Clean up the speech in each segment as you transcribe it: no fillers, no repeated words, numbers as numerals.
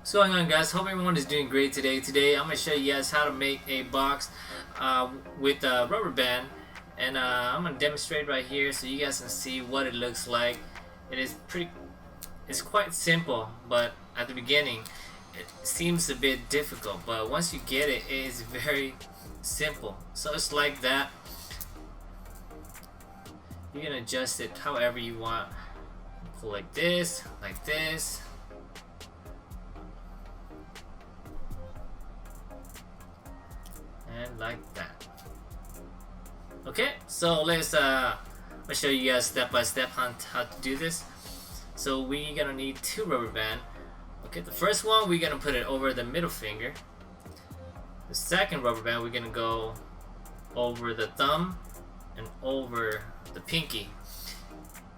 What's going on, guys? Hope everyone is doing great today. Today I'm going to show you guys how to make a box with a rubber band, and I'm going to demonstrate right here so you guys can see what it looks like. It's quite simple, but at the beginning it seems a bit difficult, but once you get it, it is very simple. So it's like that. You can adjust it however you want. Pull like this, and like that. Okay, so let's show you guys step by step how to do this. So we're gonna need two rubber band. Okay, the first one we're gonna put it over the middle finger. The second rubber band we're gonna go over the thumb and over the pinky.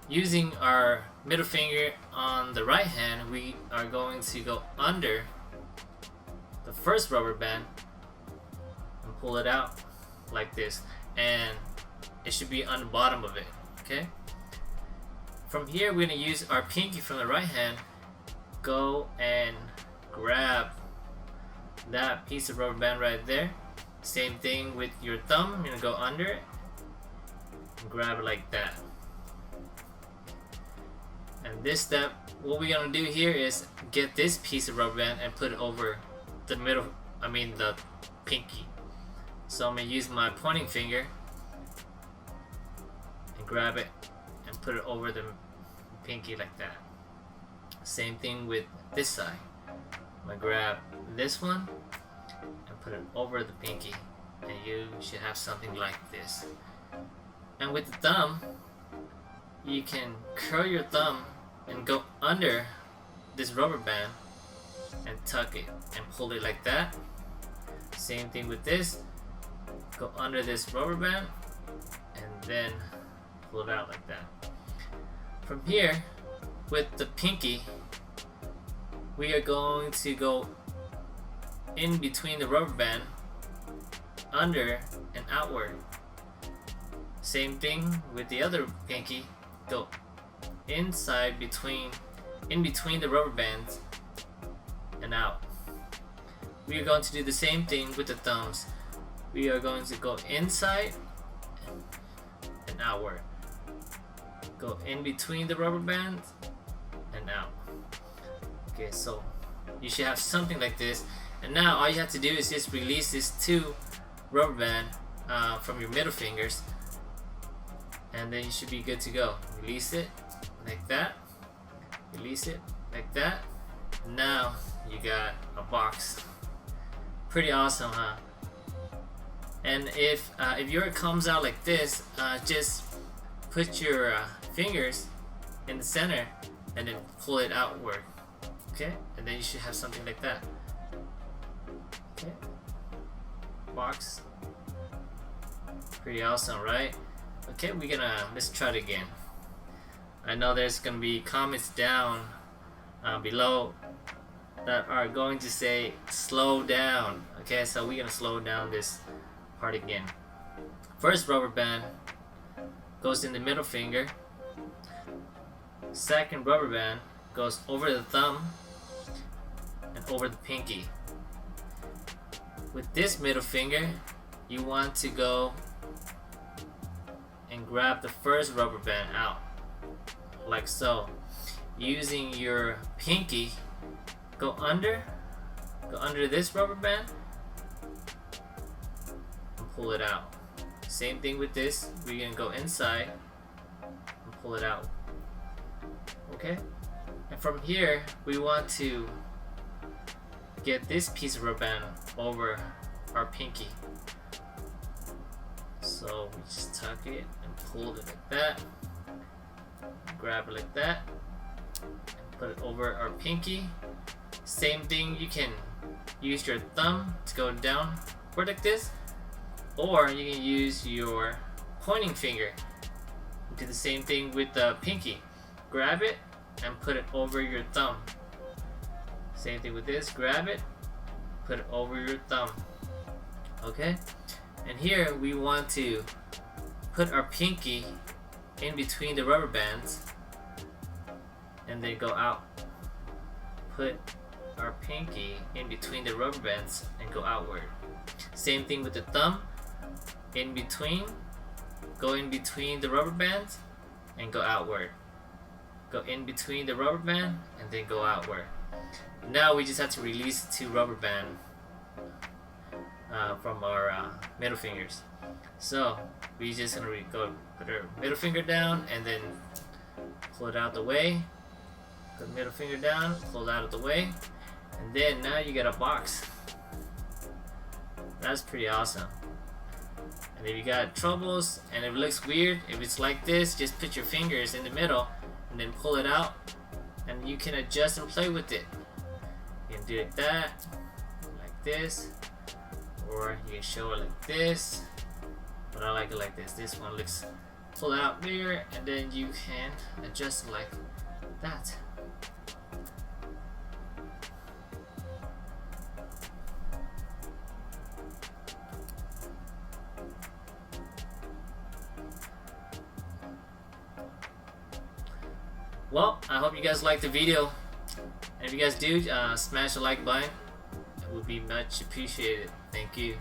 Using our middle finger on the right hand, we are going to go under the first rubber band and pull it out like this, and it should be on the bottom of it. Okay, from here we're going to use our pinky from the right hand, go and grab that piece of rubber band right there. Same thing with your thumb, you're going to go under it and grab it like that. And this step, what we're gonna do here is get this piece of rubber band and put it over the the pinky. So I'm gonna use my pointing finger and grab it and put it over the pinky like that. Same thing with this side. I'm gonna grab this one and put it over the pinky, and you should have something like this. And with the thumb, you can curl your thumb and go under this rubber band and tuck it and pull it like that. Same thing with this. Go under this rubber band and then pull it out like that. From here, with the pinky, we are going to go in between the rubber band, under and outward. Same thing with the other pinky. Go inside in between the rubber bands and out. We are going to do the same thing with the thumbs. We are going to go inside and outward. Go in between the rubber bands and out. Okay, so you should have something like this. And now all you have to do is just release these two rubber band from your middle fingers, and then you should be good to go. Release it like that. Release it like that. Now you got a box. Pretty awesome, huh? And if yours comes out like this, just put your fingers in the center and then pull it outward. Okay, and then you should have something like that. Okay, box. Pretty awesome, right? Okay, let's try it again. I know there's gonna be comments down below that are going to say slow down. Okay, so we're gonna slow down this part again. First rubber band goes in the middle finger. Second rubber band goes over the thumb and over the pinky. With this middle finger, you want to go and grab the first rubber band out like so. Using your pinky, go under this rubber band and pull it out. Same thing with this, we're gonna go inside and pull it out. Okay, and from here we want to get this piece of rubber band over our pinky. So we just tuck it and pull it like that. Grab it like that. And put it over our pinky. Same thing, you can use your thumb to go down like this, or you can use your pointing finger. Do the same thing with the pinky. Grab it and put it over your thumb. Same thing with this. Grab it, put it over your thumb. Okay? And here we want to put our pinky in between the rubber bands and then go out. Put our our pinky in between the rubber bands and go outward. Same thing with the thumb. In between, go in between the rubber bands and go outward. Go in between the rubber band and then go outward. Now we just have to release the 2 rubber band from our middle fingers. So we just gonna go put our middle finger down and then pull it out the way. Put the middle finger down, pull it out of the way, and then now you got a box. That's pretty awesome. And if you got troubles and if it looks weird, if it's like this, just put your fingers in the middle and then pull it out, and you can adjust and play with it. You can do it like this, or you can show it like this, but I like it like this. This one looks pull it out bigger, and then you can adjust it like that. Well, I hope you guys liked the video. And if you guys do, smash the like button. It would be much appreciated. Thank you.